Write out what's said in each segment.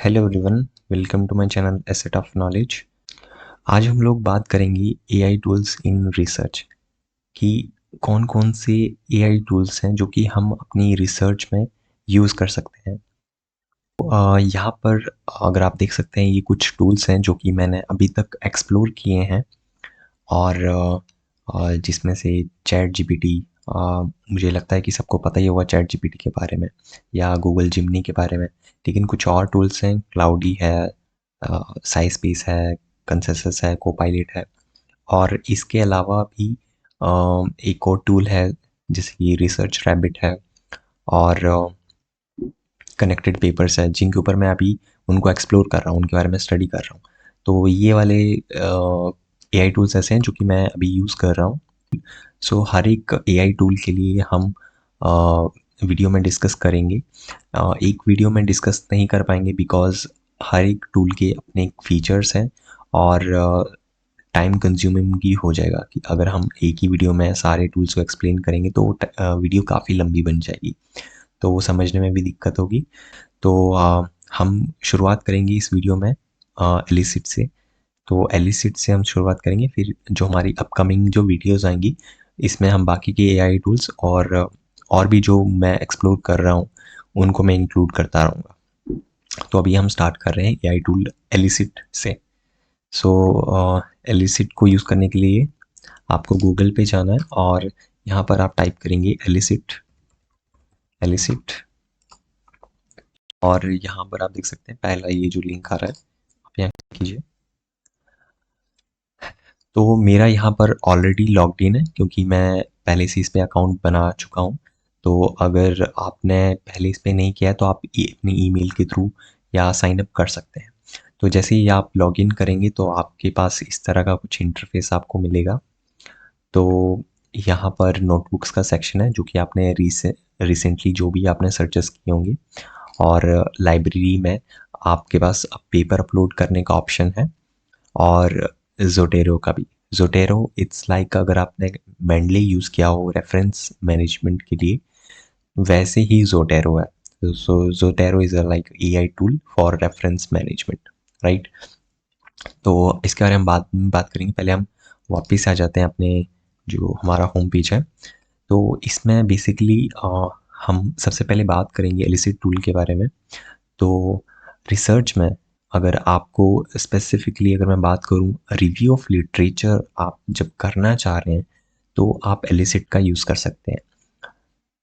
Hello everyone, welcome to my channel asset of knowledge. आज हम लोग बात करेंगे एआई टूल्स इन रिसर्च कि कौन कौन से एआई टूल्स हैं जो कि हम अपनी रिसर्च में यूज़ कर सकते हैं। यहाँ पर अगर आप देख सकते हैं, ये कुछ टूल्स हैं जो कि मैंने अभी तक एक्सप्लोर किए हैं और जिसमें से चैट जीपीटी, मुझे लगता है कि सबको पता ही होगा चैट जीपीटी के बारे में या गूगल जिमनी के बारे में। लेकिन कुछ और टूल्स हैं, क्लाउडी है, साइस्पेस है, कंसेंसस है, कोपायलट है और इसके अलावा भी एक और टूल है जैसे कि रिसर्च रैबिट है और कनेक्टेड पेपर्स है, जिनके ऊपर मैं अभी उनको एक्सप्लोर कर रहा हूँ, उनके बारे में स्टडी कर रहा हूँ। तो ये वाले एआई टूल्स ऐसे हैं जो कि मैं अभी यूज़ कर रहा हूँ। सो हर एक एआई टूल के लिए हम वीडियो में डिस्कस करेंगे। एक वीडियो में डिस्कस नहीं कर पाएंगे बिकॉज़ हर एक टूल के अपने फीचर्स हैं और टाइम कंज्यूमिंग भी हो जाएगा कि अगर हम एक ही वीडियो में सारे टूल्स को एक्सप्लेन करेंगे तो वीडियो काफ़ी लंबी बन जाएगी, तो वो समझने में भी दिक्कत होगी। तो हम शुरुआत करेंगे इस वीडियो में एलिसिट से। तो एलिसिट से हम शुरुआत करेंगे, फिर जो हमारी अपकमिंग जो वीडियोस आएंगी इसमें हम बाकी के एआई टूल्स और भी जो मैं एक्सप्लोर कर रहा हूँ उनको मैं इंक्लूड करता रहूँगा। तो अभी हम स्टार्ट कर रहे हैं एआई टूल एलिसिट से। सो एलिसिट को यूज़ करने के लिए आपको गूगल पे जाना है और यहाँ पर आप टाइप करेंगे एलिसिट एलिसिट और यहाँ पर आप देख सकते हैं पहला ये जो लिंक आ रहा है, आप यहाँ क्लिक कीजिए। तो मेरा यहाँ पर ऑलरेडी लॉग्ड इन है क्योंकि मैं पहले से इस पे अकाउंट बना चुका हूँ। तो अगर आपने पहले इस पे नहीं किया है तो आप अपनी ईमेल के थ्रू या साइन अप कर सकते हैं। तो जैसे ही आप लॉगिन करेंगे तो आपके पास इस तरह का कुछ इंटरफेस आपको मिलेगा। तो यहाँ पर नोटबुक्स का सेक्शन है जो कि आपने रिसेंटली जो भी आपने सर्चेस किए होंगे और लाइब्रेरी में आपके पास पेपर अपलोड करने का ऑप्शन है और ज़ोटेरो का भी। ज़ोटेरो इट्स लाइक अगर आपने मेंडली यूज़ किया हो रेफरेंस मैनेजमेंट के लिए, वैसे ही ज़ोटेरो है। So Zotero is a like AI tool for reference management, right. तो इसके बारे में बात करेंगे। पहले हम वापस आ जाते हैं अपने जो हमारा होम पेज है। तो इसमें बेसिकली हम सबसे पहले बात करेंगे एलिसिट टूल के बारे में। तो रिसर्च में अगर आपको स्पेसिफिकली अगर मैं बात करूं, रिव्यू ऑफ लिटरेचर आप जब करना चाह रहे हैं तो आप एलिसिट का यूज़ कर सकते हैं।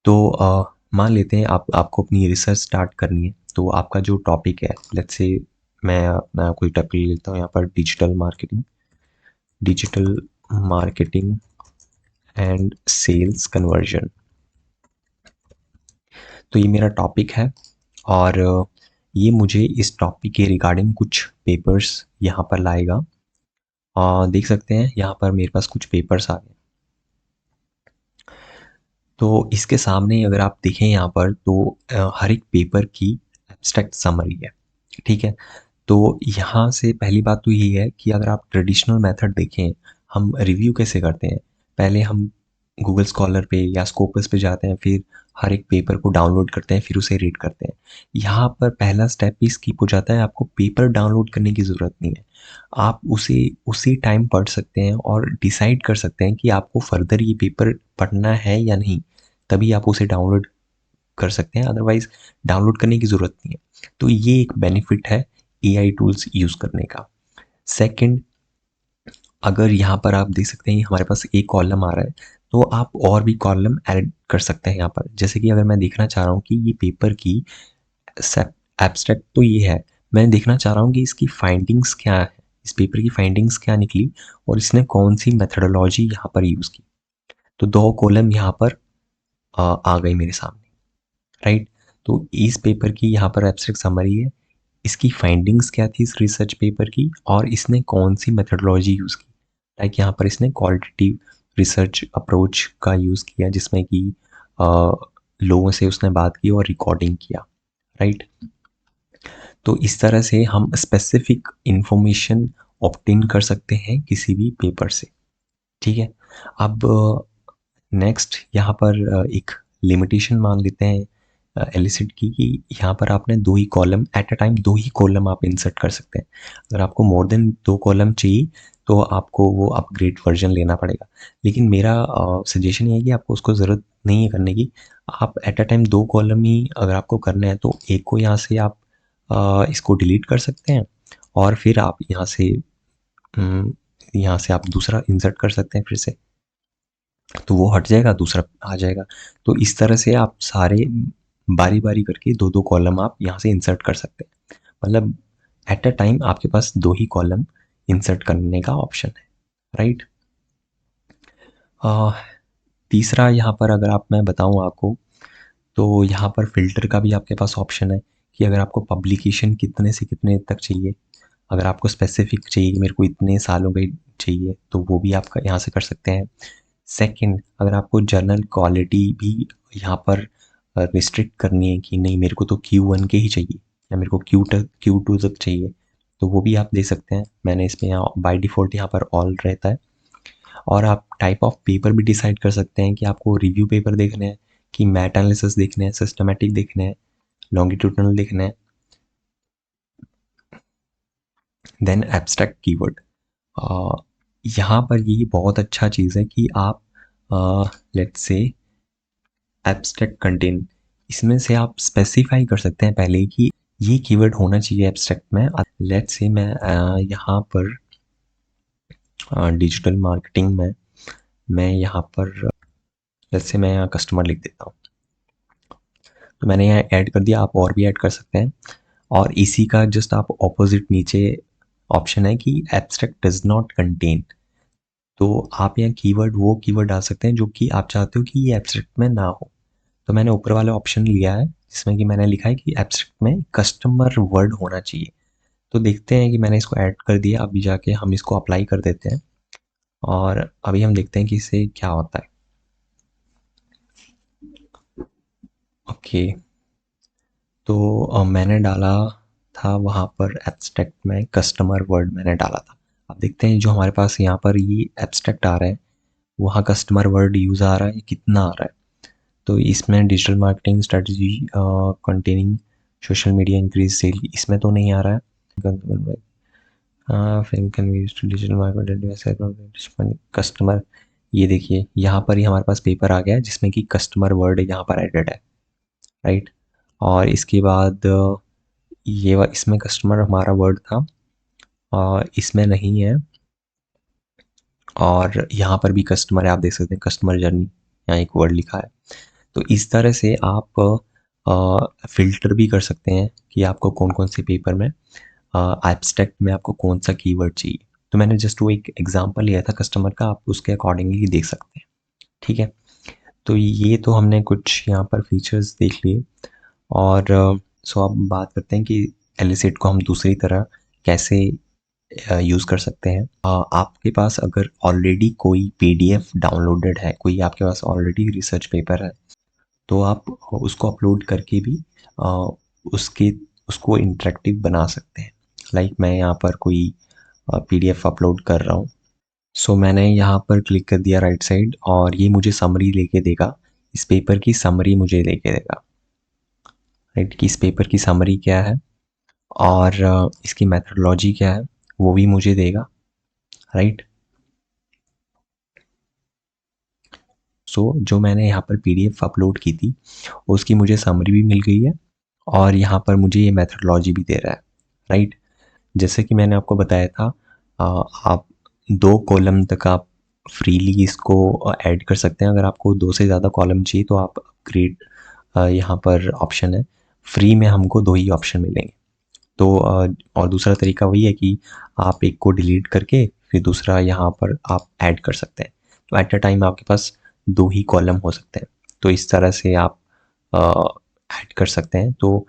तो मान लेते हैं आपको अपनी रिसर्च स्टार्ट करनी है। तो आपका जो टॉपिक है, लेट्स से मैं अपना कोई टॉपिक लेता हूँ यहाँ पर, digital marketing and sales conversion. तो ये मेरा टॉपिक है और ये मुझे इस टॉपिक के रिगार्डिंग कुछ पेपर्स यहाँ पर लाएगा। देख सकते हैं यहाँ पर मेरे पास कुछ पेपर्स आ गए। तो इसके सामने अगर आप देखें यहाँ पर तो हर एक पेपर की एब्स्ट्रैक्ट समरी है, ठीक है। तो यहाँ से पहली बात तो यही है कि अगर आप ट्रेडिशनल मेथड देखें, हम रिव्यू कैसे करते हैं, पहले हम गूगल स्कॉलर पे या स्कोपस पे जाते हैं, फिर हर एक पेपर को डाउनलोड करते हैं, फिर उसे रीड करते हैं। यहाँ पर पहला स्टेप ही स्किप हो जाता है, आपको पेपर डाउनलोड करने की ज़रूरत नहीं है। आप उसे उसी टाइम पढ़ सकते हैं और डिसाइड कर सकते हैं कि आपको फर्दर ये पेपर पढ़ना है या नहीं, तभी आप उसे डाउनलोड कर सकते हैं, अदरवाइज़ डाउनलोड करने की ज़रूरत नहीं है। तो ये एक बेनिफिट है एआई टूल्स यूज़ करने का। सेकंड, अगर यहाँ पर आप देख सकते हैं हमारे पास एक कॉलम आ रहा है, तो आप और भी कॉलम ऐड कर सकते हैं यहाँ पर। जैसे कि अगर मैं देखना चाह रहा हूँ कि ये पेपर की एब्स्ट्रैक्ट तो ये है, मैं देखना चाह रहा हूँ कि इसकी फाइंडिंग्स क्या है, इस पेपर की फाइंडिंग्स क्या निकली और इसने कौन सी मेथडोलॉजी यहाँ पर यूज़ की। तो 2 कॉलम यहाँ पर आ गई मेरे सामने, राइट। तो इस पेपर की यहाँ पर एब्स्ट्रैक्ट समरी है, इसकी फाइंडिंग्स क्या थी इस रिसर्च पेपर की और इसने कौन सी मेथडोलॉजी यूज़ की। लाइक यहाँ पर इसने क्वालिटेटिव रिसर्च अप्रोच का यूज़ किया जिसमें कि लोगों से उसने बात की और रिकॉर्डिंग किया, राइट। तो इस तरह से हम स्पेसिफिक इंफॉर्मेशन ऑब्टेन कर सकते हैं किसी भी पेपर से, ठीक है। अब नेक्स्ट यहाँ पर एक लिमिटेशन मान लेते हैं एलिसिट की कि यहाँ पर आपने 2 ही कॉलम एट अ टाइम 2 ही कॉलम आप इंसर्ट कर सकते हैं। अगर आपको मोर देन 2 कॉलम चाहिए तो आपको वो अपग्रेड वर्ज़न लेना पड़ेगा। लेकिन मेरा सजेशन ये है कि आपको उसको ज़रूरत नहीं है करने की। आप एट अ टाइम 2 कॉलम ही अगर आपको करना है तो एक को यहाँ से आप इसको डिलीट कर सकते हैं और फिर आप यहाँ से आप दूसरा इंसर्ट कर सकते हैं फिर से। तो वो हट जाएगा, दूसरा आ जाएगा। तो इस तरह से आप सारे बारी-बारी करके 2-2 कॉलम आप यहाँ से इंसर्ट कर सकते हैं। मतलब एट अ टाइम आपके पास 2 ही कॉलम इंसर्ट करने का ऑप्शन है, राइट? अ, तीसरा यहाँ पर अगर मैं बताऊँ आपको, तो यहाँ पर फ़िल्टर का भी आपके पास ऑप्शन है कि अगर आपको पब्लिकेशन कितने से कितने तक चाहिए, अगर आपको स्पेसिफ़िक चाहिए कि मेरे को इतने सालों का ही चाहिए, तो वो भी आप यहाँ से कर सकते हैं। सेकंड, अगर आपको जर्नल क्वालिटी भी यहाँ पर रिस्ट्रिक्ट करनी है कि नहीं मेरे को तो Q1 के ही चाहिए या मेरे को Q2 तक चाहिए, तो वो भी आप दे सकते हैं। मैंने इसमें यहाँ बाय डिफ़ॉल्ट यहाँ पर ऑल रहता है। और आप टाइप ऑफ पेपर भी डिसाइड कर सकते हैं कि आपको रिव्यू पेपर देखने हैं, कि मैट एनालिसिस देखने हैं, सिस्टमैटिक देखने हैं, लॉन्गिट्यूडनल देखने हैं। देन एब्स्ट्रैक्ट कीवर्ड, यहाँ पर ये बहुत अच्छा चीज़ है कि आप लेट्स से एब्स्ट्रैक्ट कंटेंट, इसमें से आप स्पेसिफाई कर सकते हैं पहले कि ये कीवर्ड होना चाहिए एब्स्ट्रैक्ट में। लेट्स से मैं यहाँ पर डिजिटल मार्केटिंग में मैं यहाँ पर लेट्स से मैं यहाँ कस्टमर लिख देता हूँ। तो मैंने यहाँ ऐड कर दिया, आप और भी ऐड कर सकते हैं। और इसी का जस्ट आप ऑपोजिट नीचे ऑप्शन है कि एब्स्ट्रैक्ट डज नॉट कंटेन, तो आप यहाँ वो कीवर्ड डाल सकते हैं जो कि आप चाहते हो कि ये एब्स्ट्रैक्ट में ना हो। तो मैंने ऊपर वाला ऑप्शन लिया है जिसमें कि मैंने लिखा है कि एब्स्ट्रैक्ट में कस्टमर वर्ड होना चाहिए। तो देखते हैं कि मैंने इसको ऐड कर दिया, अभी जाके हम इसको अप्लाई कर देते हैं और अभी हम देखते हैं कि इससे क्या होता है। ओके, तो मैंने डाला था वहाँ पर एब्स्ट्रैक्ट में कस्टमर वर्ड मैंने डाला था। अब देखते हैं जो हमारे पास यहाँ पर ये एब्स्ट्रैक्ट आ रहा है वहाँ कस्टमर वर्ड यूज़ आ रहा है कितना आ रहा है। तो इसमें digital marketing strategy containing social media increase sale, इसमें तो नहीं आ रहा है। Film can be used to digital marketing customer, ये देखिए यहाँ पर ही हमारे पास पेपर आ गया है जिसमें कि कस्टमर वर्ड यहाँ पर एडेड है, राइट? और इसके बाद इसमें कस्टमर हमारा वर्ड था और इसमें नहीं है। और यहाँ पर भी कस्टमर है, आप देख सकते हैं कस्टमर जर्नी, यहाँ एक वर्ड लिखा है। तो इस तरह से आप फ़िल्टर भी कर सकते हैं कि आपको कौन-कौन से पेपर में एब्स्ट्रैक्ट में आपको कौन-सा कीवर्ड चाहिए। तो मैंने जस्ट वो एक एग्ज़ाम्पल लिया था कस्टमर का, आप उसके अकॉर्डिंगली देख सकते हैं, ठीक है? तो ये तो हमने कुछ यहाँ पर फीचर्स देख लिए और सो अब बात करते हैं कि एलिसिट को हम दूसरी तरह कैसे यूज़ कर सकते हैं। आपके पास अगर ऑलरेडी कोई पीडीएफ डाउनलोडेड है, कोई आपके पास ऑलरेडी रिसर्च पेपर है, तो आप उसको अपलोड करके भी अ, उसके उसको इंटरेक्टिव बना सकते हैं। लाइक मैं यहाँ पर कोई पीडीएफ अपलोड कर रहा हूँ। सो मैंने यहाँ पर क्लिक कर दिया राइट साइड और ये मुझे समरी लेके देगा, इस पेपर की समरी मुझे लेके देगा, राइट? कि इस पेपर की समरी क्या है और इसकी मेथोडोलॉजी क्या है वो भी मुझे देगा, राइट? सो जो मैंने यहाँ पर पीडीएफ अपलोड की थी उसकी मुझे समरी भी मिल गई है और यहाँ पर मुझे ये मेथोडोलॉजी भी दे रहा है, राइट? जैसे कि मैंने आपको बताया था आप 2 कॉलम तक आप फ्रीली इसको ऐड कर सकते हैं। अगर आपको 2 से ज़्यादा कॉलम चाहिए तो आप अपग्रेड, यहाँ पर ऑप्शन है, फ्री में हमको 2 ही ऑप्शन मिलेंगे। तो और दूसरा तरीका वही है कि आप एक को डिलीट करके फिर दूसरा यहाँ पर आप ऐड कर सकते हैं। तो एट अ टाइम आपके पास 2 ही कॉलम हो सकते हैं। तो इस तरह से आप ऐड कर सकते हैं। तो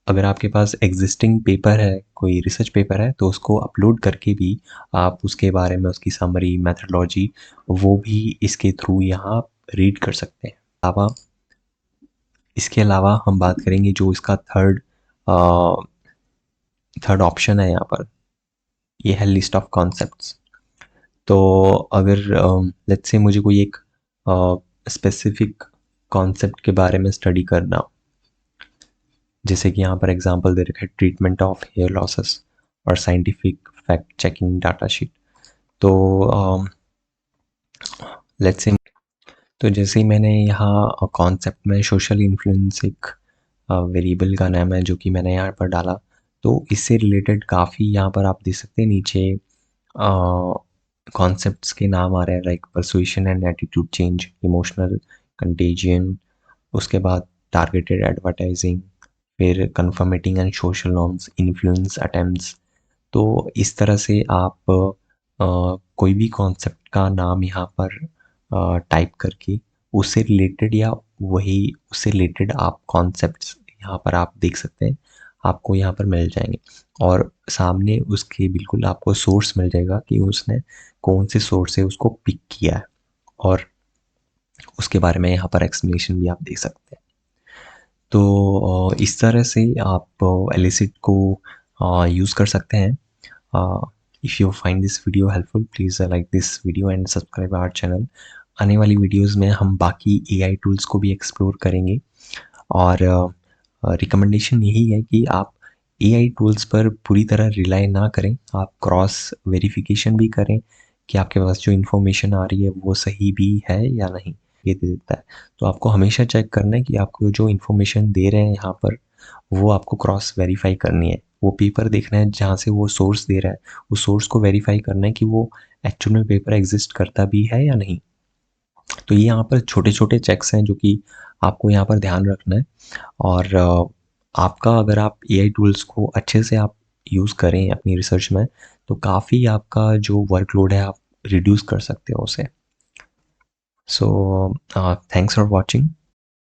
अगर आपके पास एग्जिस्टिंग पेपर है, कोई रिसर्च पेपर है, तो उसको अपलोड करके भी आप उसके बारे में उसकी समरी, मेथोडोलॉजी वो भी इसके थ्रू यहाँ आप रीड कर सकते हैं। इसके अलावा हम बात करेंगे जो इसका थर्ड ऑप्शन है यहाँ पर, ये है लिस्ट ऑफ कॉन्सेप्ट्स। तो अगर लेट्स से मुझे कोई एक स्पेसिफिक कॉन्सेप्ट के बारे में स्टडी करना हो, जैसे कि यहाँ पर एग्जांपल दे रखा है ट्रीटमेंट ऑफ हेयर लॉसेस और scientific fact checking data sheet. तो लेट्स से, तो जैसे ही मैंने यहाँ कॉन्सेप्ट में सोशल इन्फ्लुएंस एक वेरिएबल का नाम है जो कि मैंने यहाँ पर डाला, तो इससे रिलेटेड काफ़ी यहाँ पर आप देख सकते हैं नीचे कॉन्सेप्ट्स के नाम आ रहे हैं, like persuasion and attitude change, emotional contagion, उसके बाद टारगेटेड एडवर्टाइजिंग, फिर conforming and social norms, influence attempts. तो इस तरह से आप कोई भी कॉन्सेप्ट का नाम यहाँ पर टाइप करके उससे रिलेटेड या वही उससे रिलेटेड आप कॉन्सेप्ट्स यहाँ पर आप देख सकते हैं, आपको यहाँ पर मिल जाएंगे। और सामने उसके बिल्कुल आपको सोर्स मिल जाएगा कि उसने कौन से सोर्स से उसको पिक किया है, और उसके बारे में यहाँ पर एक्सप्लेनेशन भी आप देख सकते हैं। तो इस तरह से आप एलिसिट को यूज़ कर सकते हैं। If you find this video helpful, please like this video and subscribe our channel. आने वाली वीडियोस में हम बाकी एआई टूल्स को भी एक्सप्लोर करेंगे, और रिकमेंडेशन यही है कि आप एआई टूल्स पर पूरी तरह रिलाई ना करें, आप क्रॉस वेरिफिकेशन भी करें कि आपके पास जो इन्फॉर्मेशन आ रही है वो सही भी है या नहीं, ये दे देता है। तो आपको हमेशा चेक करना है कि आपको जो इन्फॉर्मेशन दे रहे हैं यहाँ पर, वो आपको क्रॉस वेरीफाई करनी है। वो पेपर देखना है जहाँ से वो सोर्स दे रहा है, उस सोर्स को वेरीफाई करना है कि वो एक्चुअल में पेपर एग्जिस्ट करता भी है या नहीं। तो ये यहाँ पर छोटे-छोटे चेक्स हैं जो कि आपको यहाँ पर ध्यान रखना है। और आपका अगर आप एआई टूल्स को अच्छे से आप यूज़ करें अपनी रिसर्च में, तो काफ़ी आपका जो वर्कलोड है आप रिड्यूस कर सकते हो उसे। So thanks for watching.